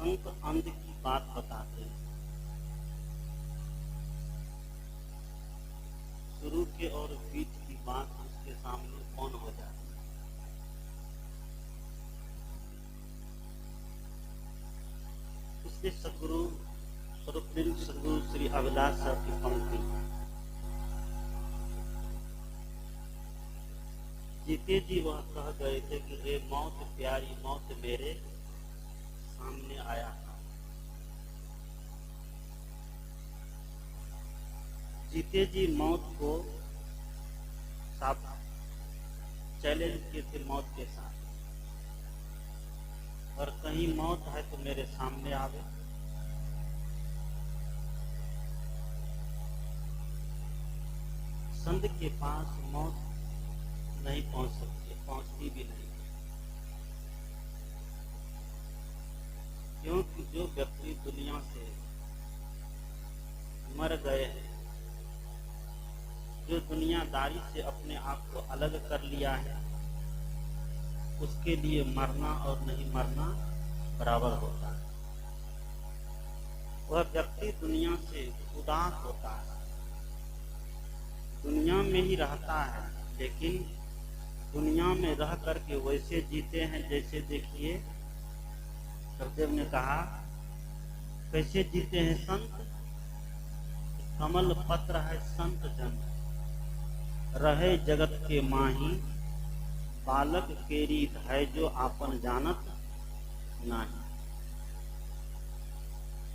संत अंध की बात बताते हैं। शुरू के और बीच की बात उसके सामने कौन हो जाती है। इसलिए सदगुरु स्वरूप सदगुरु श्री अभिलाष साहब की पंक्ति, जीते जी वह कह गए थे कि रे मौत प्यारी मौत मेरे सामने आया था। जीते जी मौत को साफ चैलेंज किए थे मौत के साथ, और कहीं मौत है तो मेरे सामने आवे। संत के पास मौत नहीं पहुंच सकती, पहुंचती भी नहीं, क्योंकि जो व्यक्ति दुनिया से मर गए हैं, जो दुनियादारी से अपने आप को अलग कर लिया है, उसके लिए मरना और नहीं मरना बराबर होता है। वह व्यक्ति दुनिया से उदास होता है, दुनिया में ही रहता है, लेकिन दुनिया में रह करके वैसे जीते हैं जैसे, देखिए सदगुरुदेव ने कहा कैसे जीते हैं संत। कमल पत्र है संत जन, रहे जगत के माही, बालक केरी है जो आपन जानत नाही।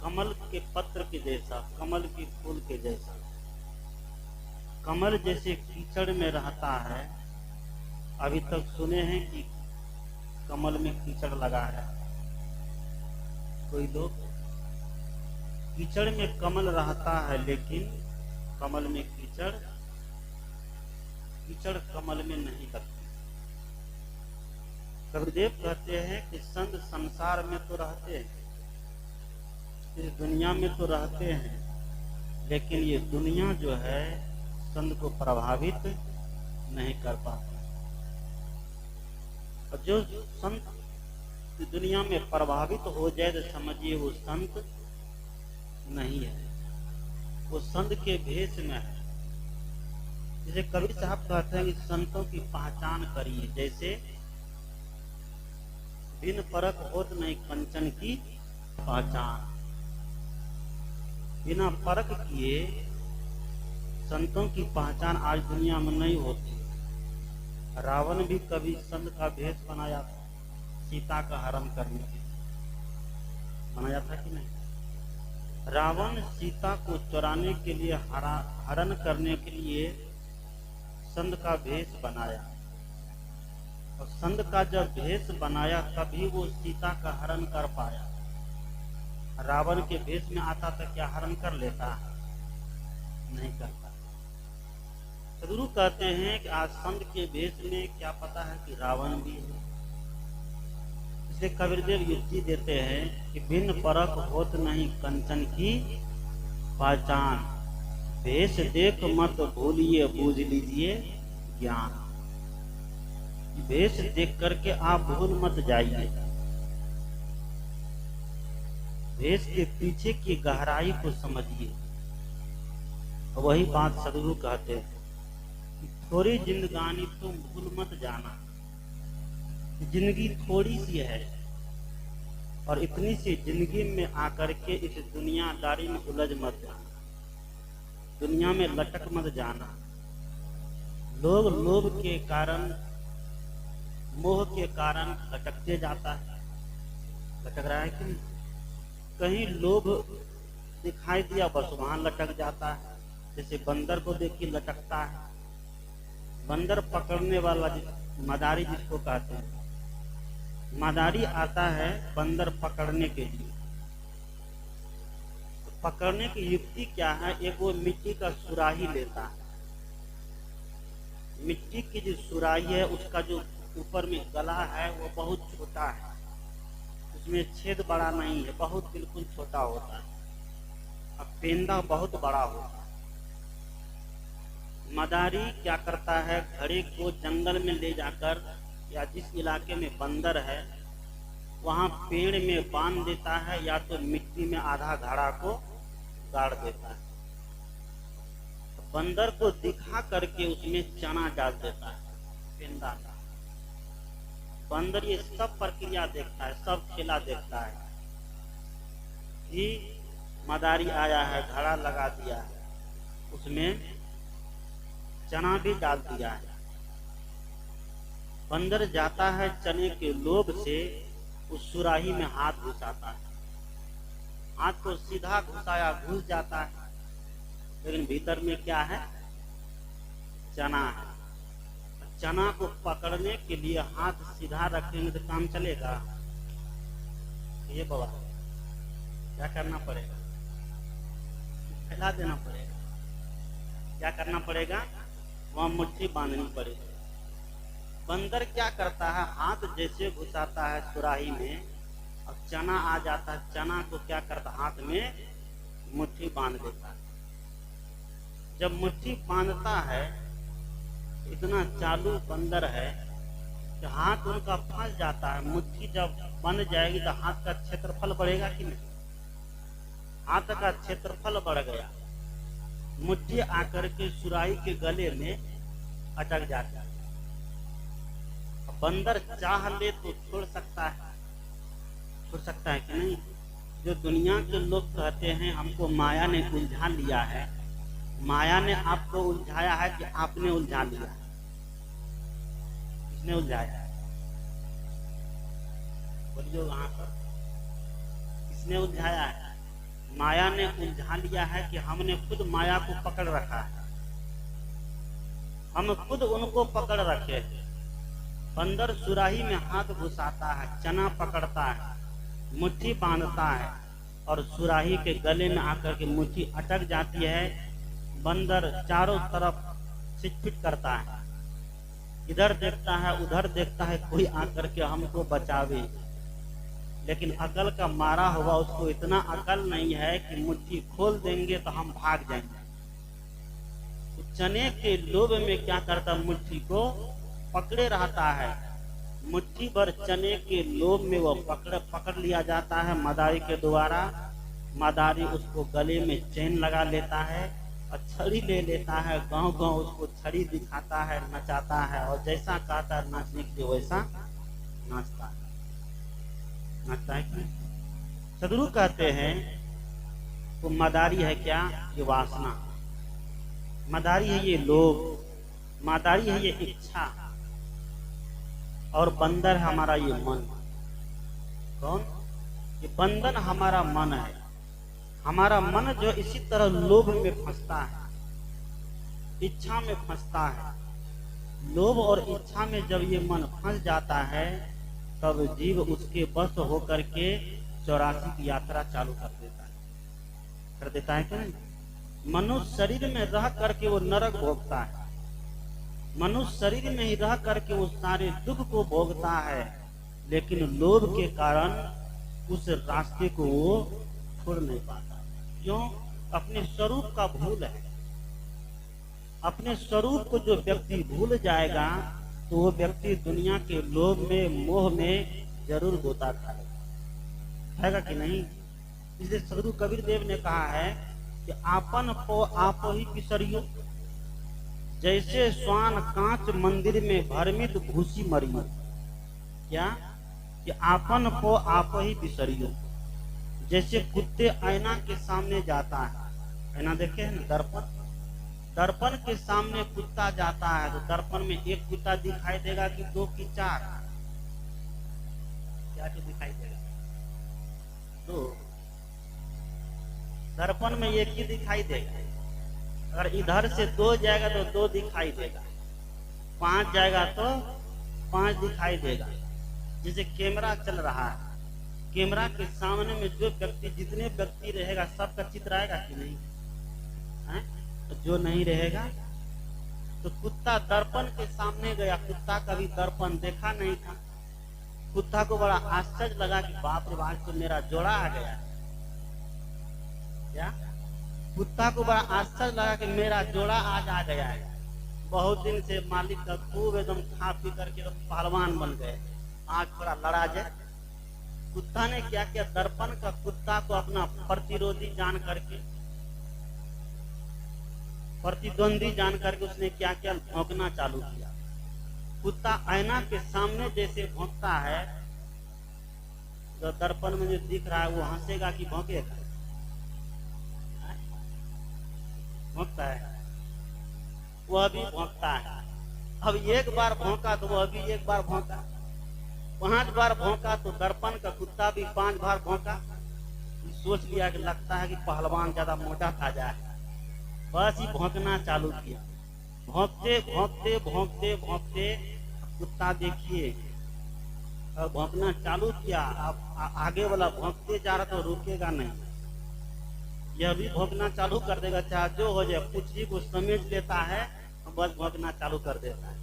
कमल के पत्र के जैसा, कमल के फूल के जैसा, कमल जैसे कीचड़ में रहता है। अभी तक सुने हैं कि कमल में कीचड़ लगा है? कोई लोग कीचड़ में कमल रहता है, लेकिन कमल में कीचड़ कमल में नहीं लगती। सदगुरुदेव कहते हैं कि संत संसार में तो रहते हैं, इस दुनिया में तो रहते हैं, लेकिन ये दुनिया जो है संत को प्रभावित नहीं कर पाता। और जो संत दुनिया में प्रभावित हो जाए तो समझिए वो संत नहीं है, वो संत के भेष में है। जैसे कबीर साहब कहते हैं कि संतों की पहचान करिए, जैसे बिन परख होत नहीं कंचन की पहचान। बिना परख किए संतों की पहचान आज दुनिया में नहीं होती। रावण भी कभी संत का भेष बनाया था, सीता का हरण करने के लिए बनाया था कि नहीं? रावण सीता को चुराने के लिए, हरण करने के लिए संत का भेष बनाया, और संत का जब भेष बनाया तभी वो सीता का हरण कर पाया। रावण के भेष में आता था, क्या हरण कर लेता? नहीं करता। सदगुरु कहते हैं कि आज संत के भेष में क्या पता है कि रावण भी है। इसलिए कबीरदेव युक्ति देते हैं कि बिन परख होत नहीं कंचन की पहचान, भेष देख मत भूलिए बूझ लीजिए ज्ञान। भेष देख करके आप भूल मत जाइए, भेष के पीछे की गहराई को समझिए। वही बात सदगुरु कहते हैं कि थोड़ी जिंदगानी तुम भूल मत जाना। जिंदगी थोड़ी सी है, और इतनी सी जिंदगी में आकर के इस दुनियादारी में उलझ मत जाना, दुनिया में लटक मत जाना। लोभ के कारण, मोह के कारण लटकते जाता है। लटक रहा है कि नहीं? कहीं लोभ दिखाई दिया बस वहां लटक जाता है। जैसे बंदर को देखिए लटकता है, बंदर पकड़ने वाला मदारी जिसको कहते हैं, मदारी आता है बंदर पकड़ने के लिए। तो पकड़ने की युक्ति क्या है? एक वो मिट्टी का सुराही लेता है, मिट्टी की जो सुराही है उसका जो ऊपर में गला है वो बहुत छोटा है, उसमें छेद बड़ा नहीं है, बहुत बिल्कुल छोटा होता है। अब पेंदा बहुत बड़ा होता है। मदारी क्या करता है? घड़े को जंगल में ले जाकर, या जिस इलाके में बंदर है वहां पेड़ में बांध देता है या तो मिट्टी में आधा घड़ा को गाड़ देता है। बंदर को दिखा करके उसमें चना डाल देता है, पेंदा का। बंदर ये सब प्रक्रिया देखता है, सब खेला देखता है कि मदारी आया है, घड़ा लगा दिया है, उसमें चना भी डाल दिया है। बंदर जाता है, चने के लोभ से उस सुराही में हाथ घुसाता है। हाथ को सीधा घुसाया, घुस जाता है, लेकिन भीतर में क्या है? चना है। चना को पकड़ने के लिए हाथ सीधा रखेंगे तो काम चलेगा? ये बाबा क्या करना पड़ेगा? फैला देना पड़ेगा। क्या करना पड़ेगा? वहां मुट्ठी बांधनी पड़ेगी। बंदर क्या करता है? हाथ जैसे घुसाता है सुराही में, अब चना आ जाता है, चना को क्या करता? हाथ में मुट्ठी बांध देता है। जब मुट्ठी बांधता है, इतना चालू बंदर है कि हाथ उनका फंस जाता है। मुट्ठी जब बंध जाएगी तो हाथ का क्षेत्रफल बढ़ेगा कि नहीं? हाथ का क्षेत्रफल बढ़ गया, मुट्ठी आकर के सुराही के गले में अटक जाता है। बंदर चाह ले तो छोड़ सकता है, छोड़ सकता है कि नहीं? जो दुनिया के लोग कहते हैं हमको माया ने उलझा लिया है, माया ने आपको उलझाया है कि आपने उलझा लिया? किसने उलझाया? बोलिए वहां पर, किसने उलझाया है? माया ने उलझा लिया है कि हमने खुद माया को पकड़ रखा है, हम खुद उनको पकड़ रखे हैं। बंदर सुराही में हाथ घुसाता है, चना पकड़ता है, मुट्ठी बांधता है और सुराही के गले में आकर के मुट्ठी अटक जाती है। बंदर चारों तरफ छिटपिट करता है, इधर देखता है, उधर देखता है, कोई आकर के हमको बचावे। लेकिन अकल का मारा हुआ उसको इतना अकल नहीं है कि मुट्ठी खोल देंगे तो हम भाग जाएंगे। तो चने के लोभ में क्या करता? मुट्ठी को पकड़े रहता है। मुट्ठी भर चने के लोभ में वो पकड़ लिया जाता है मदारी के द्वारा। मदारी उसको गले में चैन लगा लेता है और छड़ी ले लेता है, गांव गांव उसको छड़ी दिखाता है, नचाता है और जैसा कहता है नाचने के लिए वैसा नाचता है। नाचता है कि सदगुरु कहते हैं वो मदारी है क्या? ये वासना। मदारी है ये लोभ, मदारी है ये इच्छा, और बंदर है हमारा ये मन। कौन? ये बंधन हमारा मन है। हमारा मन जो इसी तरह लोभ में फंसता है, इच्छा में फंसता है। लोभ और इच्छा में जब ये मन फंस जाता है तब जीव उसके बस होकर के 84 की यात्रा चालू कर देता है क्या? नहीं। मनुष्य शरीर में रह करके वो नरक भोगता है, मनुष्य शरीर में ही रह करके वो सारे दुख को भोगता है, लेकिन लोभ के कारण उस रास्ते को वो छोड़ नहीं पाता। क्यों? अपने स्वरूप का भूल है। अपने स्वरूप को जो व्यक्ति भूल जाएगा तो वो व्यक्ति दुनिया के लोभ में, मोह में जरूर गोता खाएगा कि नहीं? इसलिए सदगुरु कबीर देव ने कहा है कि आपन को आप ही पिसरियो, जैसे स्वान कांच मंदिर में भरमित घुसी मरियो। क्या? कि आपन को आप ही पिसरियो। जैसे कुत्ते आईना के सामने जाता है, आईना देखे है ना, दर्पण, दर्पण के सामने कुत्ता जाता है तो दर्पण में एक कुत्ता दिखाई देगा कि दो कि चार? क्या दिखाई देगा? दो। दर्पण में एक ही दिखाई देगा। अगर इधर से दो जाएगा तो दो दिखाई देगा, 5 जाएगा तो 5 दिखाई देगा। जैसे कैमरा चल रहा है, कैमरा के सामने में जो व्यक्ति, जितने व्यक्ति रहेगा सबका चित्र आएगा कि नहीं? है? तो जो नहीं रहेगा तो कुत्ता दर्पण के सामने गया, कुत्ता कभी दर्पण देखा नहीं था। कुत्ता को बड़ा आश्चर्य लगा कि बाप रे बाप, तो मेरा जोड़ा आ गया। क्या? कुत्ता को बड़ा आश्चर्य लगा कि मेरा जोड़ा आज आ गया है। बहुत दिन से मालिक का खूब एकदम खा पी करके तो पहलवान बन गए, आज थोड़ा लड़ा जाए कुत्ता ने क्या किया, दर्पण का कुत्ता को अपना प्रतिरोधी जान करके, प्रतिद्वंदी जान करके उसने क्या किया, भौंकना चालू किया। कुत्ता आईना के सामने जैसे भौंकता है, जो दर्पण में जो दिख रहा है वो हंसेगा कि भौंकेगा? भौंकता है, वह भी भौंकता है। अब एक बार भौंका तो वह भी एक बार भौंका, 5 बार भौंका तो दर्पण का कुत्ता भी 5 बार भौंका। सोच लिया कि लगता है कि पहलवान ज्यादा मोटा ताजा है, बस ही भौंकना चालू किया। भौंकते भौंकते भौंकते भौंकते कुत्ता देखिए अब भौंकना चालू किया। अब आगे वाला भौंकते जा रहा तो रुकेगा नहीं, यह भी भौंकना चालू कर देगा, चाहे जो हो जाए, कुछ ही को समझ लेता है, बस भौंकना चालू कर देता है।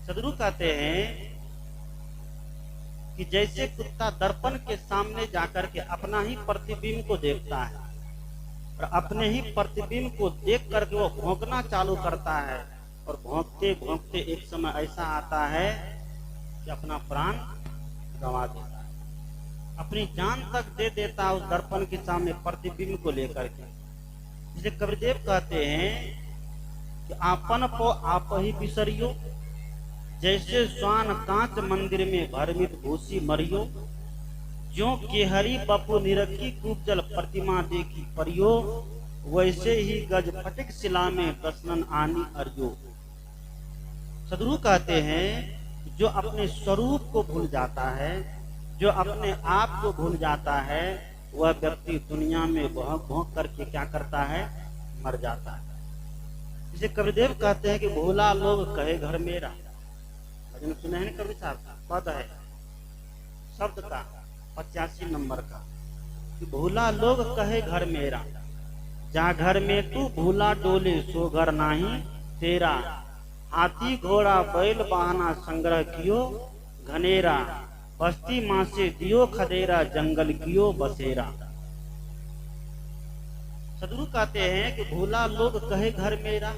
सदगुरु कहते हैं कि जैसे कुत्ता दर्पण के सामने जाकर के अपना ही प्रतिबिंब को देखता है और अपने ही प्रतिबिंब को देख करके वो भौंकना चालू करता है, और भौंकते भौंकते एक समय ऐसा आता है कि अपना प्राण गंवा देता है, अपनी जान तक दे देता है उस दर्पण के सामने प्रतिबिंब को लेकर के। जिसे कबीरदेव कहते हैं कि आपन को आप ही बिसरियो, जैसे स्वान कांच मंदिर में भरमित भूसी मरियो, ज्यों केहरी बपु निरखी कुब्जल प्रतिमा देखी परियो, वैसे ही गज फटिक शिला में दसनन आनी अरियो। सदगुरु कहते हैं जो अपने स्वरूप को भूल जाता है, जो अपने आप को भूल जाता है, वह व्यक्ति दुनिया में भौंक भौंक करके क्या करता है, मर जाता है। इसे कबीरदेव कहते हैं कि भोला लोग कहे घर मेरा। भजन सुने हैं कबीर साहब, पद है शब्द का 85 नंबर का, कि भोला लोग कहे घर मेरा, जा घर में तू भूला डोले सो घर नाही तेरा, हाथी घोड़ा बैल वाहना संग्रह कियो घनेरा, बस्ती माँ से दियो खदेरा जंगल कियो बसेरा। सदगुरु कहते हैं कि भूला लोग कहे घर मेरा,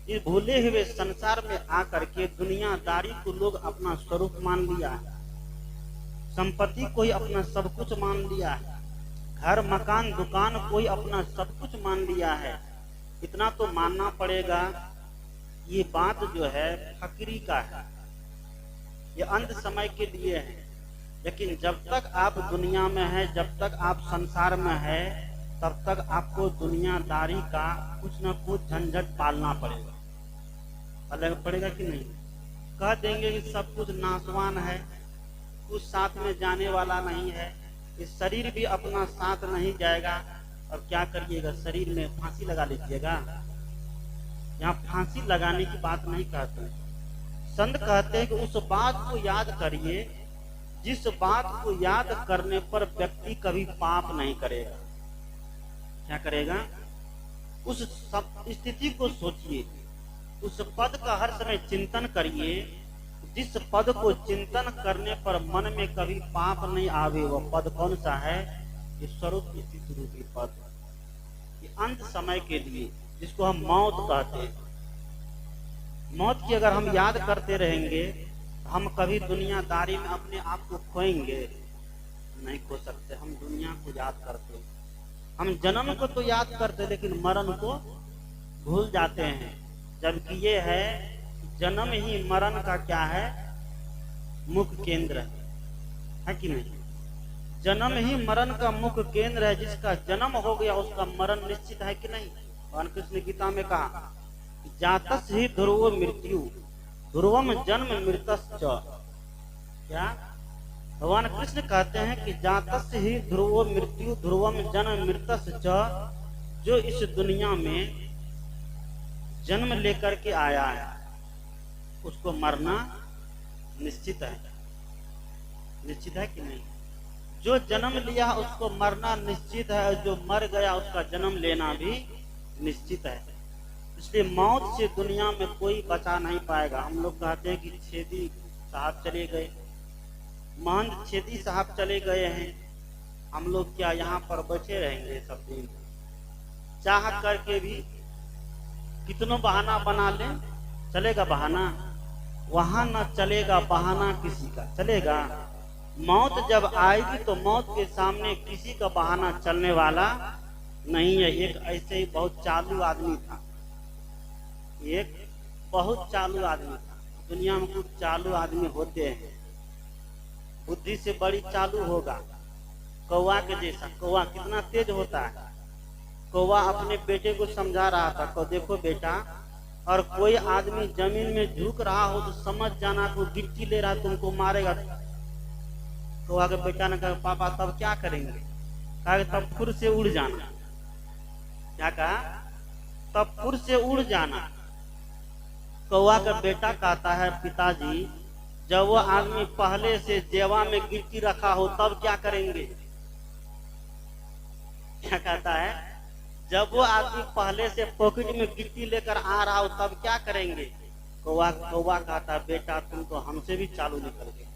इस भूले हुए संसार में आकर के दुनियादारी को लोग अपना स्वरूप मान लिया है, संपत्ति को ही अपना सब कुछ मान लिया है, घर मकान दुकान को ही अपना सब कुछ मान लिया है। इतना तो मानना पड़ेगा, ये बात जो है फकीरी का है, ये अंत समय के लिए है। लेकिन जब तक आप दुनिया में है, जब तक आप संसार में है, तब तक आपको दुनियादारी का कुछ न कुछ झंझट पालना पड़ेगा। पड़ेगा कि नहीं? कह देंगे कि सब कुछ नाशवान है, कुछ साथ में जाने वाला नहीं है, इस शरीर भी अपना साथ नहीं जाएगा, और क्या करिएगा, शरीर में फांसी लगा लीजिएगा। यहाँ फांसी लगाने की बात नहीं कहते हैं, संत कहते हैं कि उस बात को याद करिए जिस बात को याद करने पर व्यक्ति कभी पाप नहीं करेगा। क्या करेगा? उस स्थिति को सोचिए, उस पद का हर समय चिंतन करिए, जिस पद को चिंतन करने पर मन में कभी पाप नहीं आवे। वह पद कौन सा है? ये स्वरूप स्थिति रूपी पद, ये अंत समय के लिए, जिसको हम मौत कहते हैं। मौत की अगर हम याद करते रहेंगे, हम कभी दुनियादारी में अपने आप को खोएंगे नहीं, खो सकते। हम दुनिया को याद करते हैं, हम जन्म को तो याद करते, लेकिन मरण को भूल जाते हैं। जबकि ये है, जन्म ही मरण का क्या है, मुख्य केंद्र है कि नहीं? जन्म ही मरण का मुख्य केंद्र है। जिसका जन्म हो गया उसका मरण निश्चित है कि नहीं? भगवान कृष्ण ने गीता में कहा, जातस ही ध्रुव मृत्यु ध्रुवम जन्म मृतश्च। क्या भगवान कृष्ण कहते हैं कि जातस ही ध्रुव मृत्यु ध्रुवम जन्म मृतश्च, जो इस दुनिया में जन्म लेकर के आया है उसको मरना निश्चित है। निश्चित है कि नहीं? जो जन्म लिया उसको मरना निश्चित है, और जो मर गया उसका जन्म लेना भी निश्चित है। इसलिए मौत से दुनिया में कोई बचा नहीं पाएगा। हम लोग कहते हैं कि छेदी साहब चले गए, महंत छेदी साहब चले गए हैं, हम लोग क्या यहाँ पर बचे रहेंगे सब दिन? चाह करके भी कितनों बहाना बना लें, चलेगा बहाना? वहां न चलेगा बहाना किसी का, चलेगा? मौत जब आएगी तो मौत के सामने किसी का बहाना चलने वाला नहीं है। एक ऐसे ही बहुत चालू आदमी था, एक बहुत चालू आदमी था। दुनिया में कुछ चालू आदमी होते हैं, बुद्धि से बड़ी चालू होगा, कौवा के जैसा। कौवा कितना तेज होता है। कौवा अपने बेटे को समझा रहा था, को देखो बेटा, और कोई आदमी जमीन में झुक रहा हो तो समझ जाना को गिट्टी ले रहा तुमको मारेगा। कौवा के बेटा ने कहा पापा तब क्या करेंगे? कहा तब फुर से उड़ जाना। क्या कहा? तब फुर से उड़ जाना। कौवा का बेटा कहता है पिताजी जब वो आदमी पहले से जेवा में गिट्टी रखा हो तब क्या करेंगे? क्या कहता है? जब वो आदमी पहले से पॉकेट में गिट्टी लेकर आ रहा हो तब क्या करेंगे? कौवा कहता है बेटा तुम तो हमसे भी चालू निकल गए।